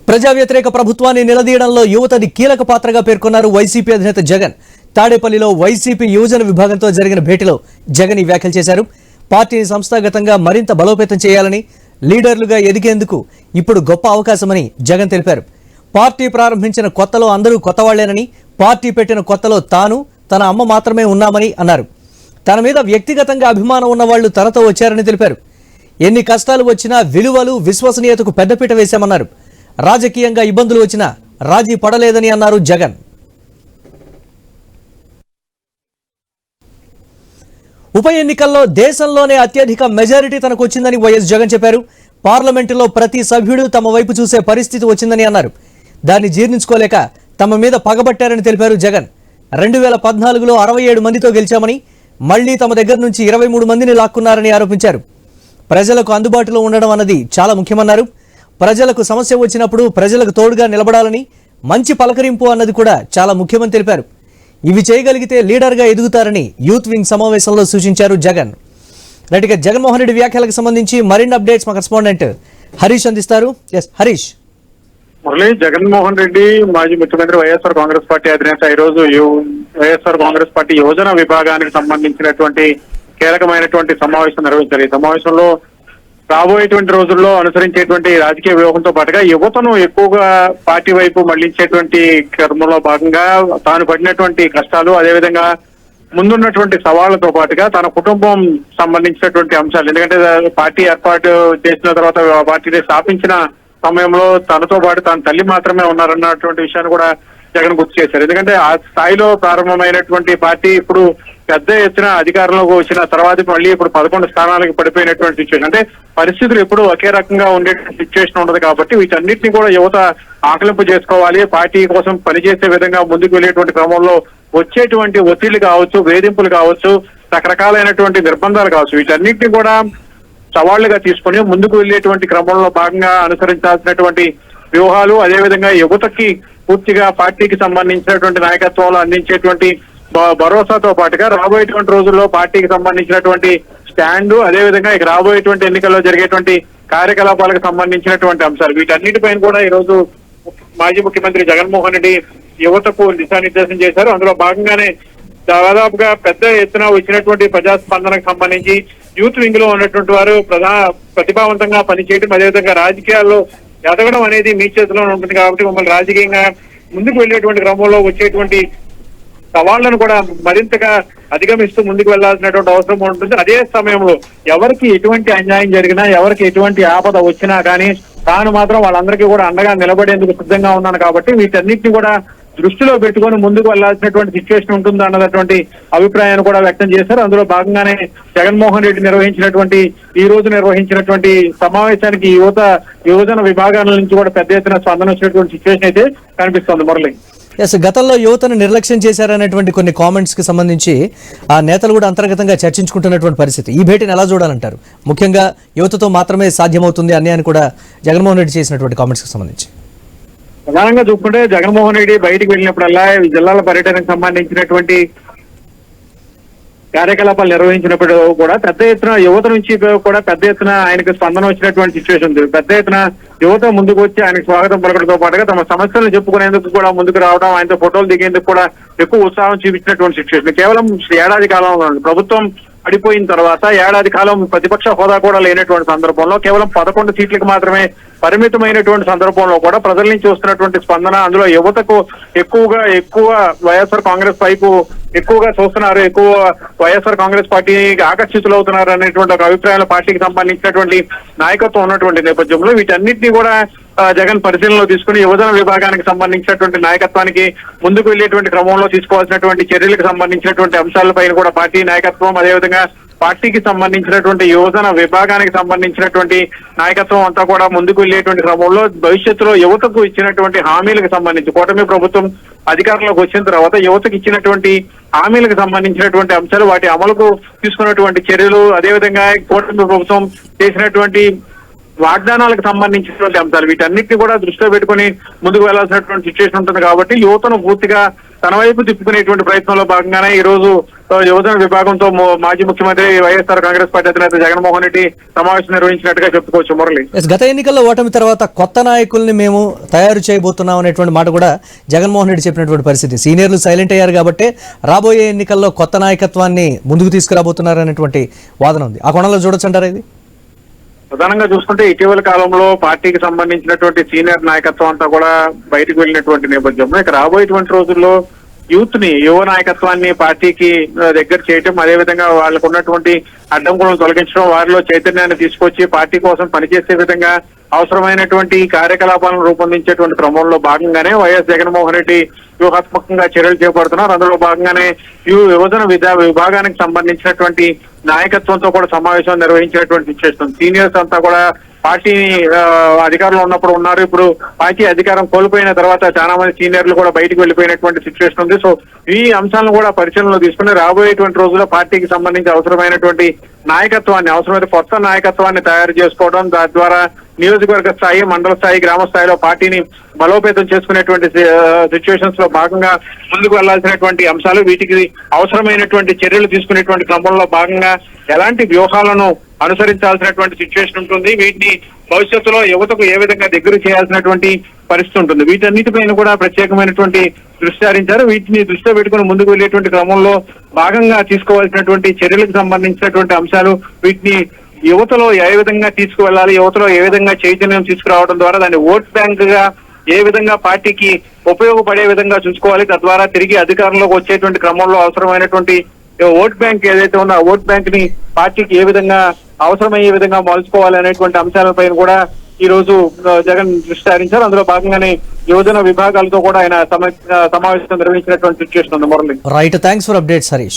ప్రజా వ్యతిరేక ప్రభుత్వాన్ని నిలదీయడంలో యువతది కీలక పాత్రగా పేర్కొన్నారు వైసీపీ అధినేత జగన్. తాడేపల్లిలో వైసీపీ యువజన విభాగంతో జరిగిన భేటీలో జగన్ ఈ వ్యాఖ్యలు చేశారు. పార్టీని సంస్థాగతంగా మరింత బలోపేతం చేయాలని, లీడర్లుగా ఎదిగేందుకు ఇప్పుడు గొప్ప అవకాశమని జగన్ తెలిపారు. పార్టీ ప్రారంభించిన కొత్తలో అందరూ కొత్తవాళ్లేనని, పార్టీ పెట్టిన కొత్తలో తాను, తన అమ్మ మాత్రమే ఉన్నామని అన్నారు. తన మీద వ్యక్తిగతంగా అభిమానం ఉన్న వాళ్లు తనతో వచ్చారని తెలిపారు. ఎన్ని కష్టాలు వచ్చినా విలువలు, విశ్వసనీయతకు పెద్దపీట వేశామన్నారు. రాజకీయంగా ఇబ్బందులు వచ్చినా రాజీ పడలేదని అన్నారు జగన్. ఉప ఎన్నికల్లో దేశంలోనే అత్యధిక మెజారిటీ తనకు వచ్చిందని వైఎస్ జగన్ చెప్పారు. పార్లమెంటులో ప్రతి సభ్యుడు తమ వైపు చూసే పరిస్థితి వచ్చిందని అన్నారు. దాన్ని జీర్ణించుకోలేక తమ మీద పగబట్టారని తెలిపారు జగన్. 2014లో 67 మందితో గెలిచామని, మళ్లీ తమ దగ్గర నుంచి 23 మందిని లాక్కున్నారని ఆరోపించారు. ప్రజలకు అందుబాటులో ఉండడం అన్నది చాలా ముఖ్యమన్నారు. ప్రజలకు సమస్య వచ్చినప్పుడు ప్రజలకు తోడుగా నిలబడాలని, మంచి పలకరింపు అన్నది కూడా చాలా ముఖ్యమని తెలిపారు. ఇవి చేయగలిగితే లీడర్గా ఎదుగుతారని యూత్ వింగ్ సమావేశంలో సూచించారు జగన్. రైట్గా జగన్మోహన్ రెడ్డి వ్యాఖ్యలకు సంబంధించి మరిన్ని అప్డేట్స్ మా కరెస్పాండెంట్ హరీష్ అందిస్తారు. ఎస్ హరీష్. మురళి, జగన్మోహన్ రెడ్డి మాజీ ముఖ్యమంత్రి వైఎస్ఆర్ కాంగ్రెస్ పార్టీ అధినేత ఈ రోజు వైఎస్ఆర్ కాంగ్రెస్ పార్టీ యువజన విభాగానికి సంబంధించినటువంటి కీలకమైనటువంటి సమావేశం నిర్వహించారు. ఈ సమావేశంలో రాబోయేటువంటి రోజుల్లో అనుసరించేటువంటి రాజకీయ వ్యూహంతో పాటుగా యువతను ఎక్కువగా పార్టీ వైపు మళ్లించేటువంటి క్రమంలో భాగంగా తాను పడినటువంటి కష్టాలు, అదేవిధంగా ముందున్నటువంటి సవాళ్లతో పాటుగా తన కుటుంబం సంబంధించినటువంటి అంశాలు, ఎందుకంటే పార్టీ ఏర్పాటు చేసిన తర్వాత పార్టీని స్థాపించిన సమయంలో తనతో పాటు తన తల్లి మాత్రమే ఉన్నారన్నటువంటి విషయాన్ని కూడా జగన్ గుర్తు చేశారు. ఎందుకంటే ఆ స్థాయిలో ప్రారంభమైనటువంటి పార్టీ ఇప్పుడు పెద్ద ఎత్తున అధికారంలోకి వచ్చిన తర్వాత మళ్ళీ ఇప్పుడు 11 స్థానాలకు పడిపోయినటువంటి సిచ్యువేషన్. అంటే పరిస్థితులు ఎప్పుడు ఒకే రకంగా ఉండే సిచ్యువేషన్ ఉండదు కాబట్టి వీటన్నిటిని కూడా యువత ఆకలింపు చేసుకోవాలి. పార్టీ కోసం పనిచేసే విధంగా ముందుకు వెళ్ళేటువంటి క్రమంలో వచ్చేటువంటి ఒత్తిళ్లు కావచ్చు, వేధింపులు కావచ్చు, రకరకాలైనటువంటి నిర్బంధాలు కావచ్చు, వీటన్నిటిని కూడా సవాళ్లుగా తీసుకుని ముందుకు వెళ్ళేటువంటి క్రమంలో భాగంగా అనుసరించాల్సినటువంటి వ్యూహాలు, అదేవిధంగా యువతకి పూర్తిగా పార్టీకి సంబంధించినటువంటి నాయకత్వాలు అందించేటువంటి భరోసాతో పాటుగా రాబోయేటువంటి రోజుల్లో పార్టీకి సంబంధించినటువంటి స్టాండ్, అదేవిధంగా ఇక రాబోయేటువంటి ఎన్నికల్లో జరిగేటువంటి కార్యకలాపాలకు సంబంధించినటువంటి అంశాలు, వీటన్నిటిపైన కూడా ఈ రోజు మాజీ ముఖ్యమంత్రి జగన్మోహన్ రెడ్డి యువతకు దిశానిర్దేశం చేశారు. అందులో భాగంగానే దాదాపుగా పెద్ద ఎత్తున వచ్చినటువంటి ప్రజాస్పందనకు సంబంధించి యూత్ వింగ్ లో ఉన్నటువంటి వారు ప్రతిభావంతంగా పనిచేయడం, అదేవిధంగా రాజకీయాల్లో ఎదగడం అనేది మీ చేతిలో ఉంటుంది కాబట్టి మమ్మల్ని రాజకీయంగా ముందుకు వెళ్ళేటువంటి క్రమంలో వచ్చేటువంటి సవాళ్లను కూడా మరింతగా అధిగమిస్తూ ముందుకు వెళ్లాల్సినటువంటి అవసరం ఉంటుంది. అదే సమయంలో ఎవరికి ఎటువంటి అన్యాయం జరిగినా, ఎవరికి ఎటువంటి ఆపద వచ్చినా కానీ తాను మాత్రం వాళ్ళందరికీ కూడా అండగా నిలబడేందుకు సిద్ధంగా ఉన్నాను కాబట్టి వీటన్నిటిని కూడా దృష్టిలో పెట్టుకొని ముందుకు వెళ్లాల్సినటువంటి సిచ్యువేషన్ ఉంటుంది అన్నటువంటి అభిప్రాయాన్ని కూడా వ్యక్తం చేశారు. అందులో భాగంగానే జగన్మోహన్ రెడ్డి ఈ రోజు నిర్వహించినటువంటి సమావేశానికి యువజన విభాగాల నుంచి కూడా పెద్ద ఎత్తున స్పందన వచ్చినటువంటి సిచ్యువేషన్ అయితే కనిపిస్తోంది. మురళి, గతంలో యువతను నిర్లక్ష్యం చేశారనేటువంటి కొన్ని కామెంట్స్ కి సంబంధించి ఆ నేతలు కూడా అంతర్గతంగా చర్చించుకుంటున్నటువంటి పరిస్థితి. ఈ భేటీని ఎలా చూడాలంటారు? ముఖ్యంగా యువతతో మాత్రమే సాధ్యమవుతుంది అని కూడా జగన్మోహన్ రెడ్డి చేసినటువంటి కామెంట్స్ కి సంబంధించి ప్రధానంగా చూసుకుంటే జగన్మోహన్ రెడ్డి బయటికి వెళ్ళినప్పుడల్లా జిల్లాల పర్యటనకు సంబంధించినటువంటి కార్యకలాపాలు నిర్వహించినప్పుడు కూడా పెద్ద ఎత్తున యువత నుంచి కూడా పెద్ద ఎత్తున ఆయనకు స్పందన వచ్చినటువంటి సిచ్యువేషన్ ఉంది. పెద్ద ఎత్తున యువత ముందుకు వచ్చి ఆయనకు స్వాగతం పలకడంతో పాటుగా తమ సమస్యలను చెప్పుకునేందుకు కూడా ముందుకు రావడం, ఆయనతో ఫోటోలు దిగేందుకు కూడా ఎక్కువ ఉత్సాహం చూపించినటువంటి సిచ్యువేషన్. కేవలం ఏడాది కాలంలో ప్రభుత్వం పడిపోయిన తర్వాత ఏడాది కాలం ప్రతిపక్ష హోదా కూడా లేనటువంటి సందర్భంలో కేవలం 11 సీట్లకు మాత్రమే పరిమితమైనటువంటి సందర్భంలో కూడా ప్రజల నుంచి వస్తున్నటువంటి స్పందన, అందులో యువతకు ఎక్కువ వైఎస్ఆర్ కాంగ్రెస్ వైపు ఎక్కువగా చూస్తున్నారు, ఎక్కువ వైఎస్ఆర్ కాంగ్రెస్ పార్టీకి ఆకర్షితులవుతున్నారు అనేటువంటి ఒక అభిప్రాయాల పార్టీకి సంబంధించినటువంటి నాయకత్వం ఉన్నటువంటి నేపథ్యంలో వీటన్నిటినీ కూడా జగన్ పరిశీలనలో తీసుకుని యువజన విభాగానికి సంబంధించినటువంటి నాయకత్వానికి ముందుకు వెళ్లేటువంటి క్రమంలో తీసుకోవాల్సినటువంటి చర్యలకు సంబంధించినటువంటి అంశాలపైన కూడా పార్టీ నాయకత్వం, అదేవిధంగా పార్టీకి సంబంధించినటువంటి యువజన విభాగానికి సంబంధించినటువంటి నాయకత్వం అంతా కూడా ముందుకు వెళ్లేటువంటి క్రమంలో భవిష్యత్తులో యువతకు ఇచ్చినటువంటి హామీలకు సంబంధించి కూటమి ప్రభుత్వం అధికారంలోకి వచ్చిన తర్వాత యువతకు ఇచ్చినటువంటి హామీలకు సంబంధించినటువంటి అంశాలు, వాటి అమలుకు తీసుకున్నటువంటి చర్యలు, అదేవిధంగా కూటమి ప్రభుత్వం చేసినటువంటి వాగ్దానాలకు సంబంధించినటువంటి అంశాలు, వీటన్నిటిని కూడా దృష్టిలో పెట్టుకుని ముందుకు వెళ్లాల్సినటువంటి సిచ్యువేషన్ ఉంటుంది కాబట్టి యువతను పూర్తిగా తన వైపు తిప్పుకునేటువంటి ప్రయత్నంలో భాగంగానే ఈ రోజు యువజన విభాగంతో మాజీ ముఖ్యమంత్రి వైఎస్ఆర్ కాంగ్రెస్ పార్టీ అధినేత జగన్మోహన్ రెడ్డి సమావేశం నిర్వహించినట్టుగా చెప్పుకోవచ్చు మురళి. గత ఎన్నికల్లో ఓటమి తర్వాత కొత్త నాయకుల్ని మేము తయారు చేయబోతున్నాం అనేటువంటి మాట కూడా జగన్మోహన్ రెడ్డి చెప్పినటువంటి పరిస్థితి. సీనియర్లు సైలెంట్ అయ్యారు కాబట్టి రాబోయే ఎన్నికల్లో కొత్త నాయకత్వాన్ని ముందుకు తీసుకురాబోతున్నారు అనేటువంటి వాదన ఉంది. ఆ కోణంలో చూడొచ్చంటారా ఇది? ప్రధానంగా చూసుకుంటే ఇటీవల కాలంలో పార్టీకి సంబంధించినటువంటి సీనియర్ నాయకత్వం అంతా కూడా బయటకు వెళ్ళినటువంటి నేపథ్యంలో ఇక రాబోయేటువంటి రోజుల్లో యువ నాయకత్వాన్ని పార్టీకి దగ్గర చేయటం, అదేవిధంగా వాళ్ళకు ఉన్నటువంటి అడ్డంకులను తొలగించడం, వారిలో చైతన్యాన్ని తీసుకొచ్చి పార్టీ కోసం పనిచేసే విధంగా అవసరమైనటువంటి కార్యకలాపాలను రూపొందించేటువంటి క్రమంలో భాగంగానే వైఎస్ జగన్మోహన్ రెడ్డి వ్యూహాత్మకంగా చర్యలు చేపడుతున్నారు. అందులో భాగంగానే యువజన విభాగానికి సంబంధించినటువంటి నాయకత్వంతో కూడా సమావేశం నిర్వహించినటువంటి సిచ్యువేషన్. సీనియర్స్ అంతా కూడా పార్టీని అధికారంలో ఉన్నప్పుడు ఉన్నారు, ఇప్పుడు పార్టీ అధికారం కోల్పోయిన తర్వాత చాలా మంది సీనియర్లు కూడా బయటకు వెళ్ళిపోయినటువంటి సిచ్యువేషన్ ఉంది. సో ఈ అంశాలను కూడా పరిశీలనలో తీసుకుని రాబోయేటువంటి రోజుల్లో పార్టీకి సంబంధించి అవసరమైనటువంటి నాయకత్వాన్ని, అవసరమైన కొత్త నాయకత్వాన్ని తయారు చేసుకోవడం, దాని ద్వారా నియోజకవర్గ స్థాయి, మండల స్థాయి, గ్రామ స్థాయిలో పార్టీని బలోపేతం చేసుకునేటువంటి సిచ్యువేషన్స్ లో భాగంగా ముందుకు వెళ్లాల్సినటువంటి అంశాలు, వీటికి అవసరమైనటువంటి చర్యలు తీసుకునేటువంటి క్రమంలో భాగంగా ఎలాంటి వ్యూహాలను అనుసరించాల్సినటువంటి సిచ్యువేషన్ ఉంటుంది, వీటిని భవిష్యత్తులో యువతకు ఏ విధంగా దగ్గర చేయాల్సినటువంటి పరిస్థితి ఉంటుంది, వీటన్నిటిపైన కూడా ప్రత్యేకమైనటువంటి దృష్టి సారించారు. వీటిని దృష్టిలో పెట్టుకుని ముందుకు వెళ్లేటువంటి క్రమంలో భాగంగా తీసుకోవాల్సినటువంటి చర్యలకు సంబంధించినటువంటి అంశాలు, వీటిని యువతలో ఏ విధంగా తీసుకువెళ్ళాలి, యువతలో ఏ విధంగా చైతన్యం తీసుకురావడం ద్వారా దాన్ని ఓట్ బ్యాంక్ గా ఏ విధంగా పార్టీకి ఉపయోగపడే విధంగా చూసుకోవాలి, తద్వారా తిరిగి అధికారంలోకి వచ్చేటువంటి క్రమంలో అవసరమైనటువంటి ఓట్ బ్యాంక్ ఏదైతే ఉందో ఆ ఓట్ బ్యాంక్ ని పార్టీకి ఏ విధంగా అవసరమయ్యే విధంగా మలుచుకోవాలి అనేటువంటి అంశాలపైన కూడా ఈ రోజు జగన్ దృష్టి సారించారు. అందులో భాగంగానే యువజన విభాగాలతో కూడా ఆయన సమావేశం నిర్వహించినటువంటి సిచ్యువేషన్ ఉంది Murali. Right, thanks for updates Harish.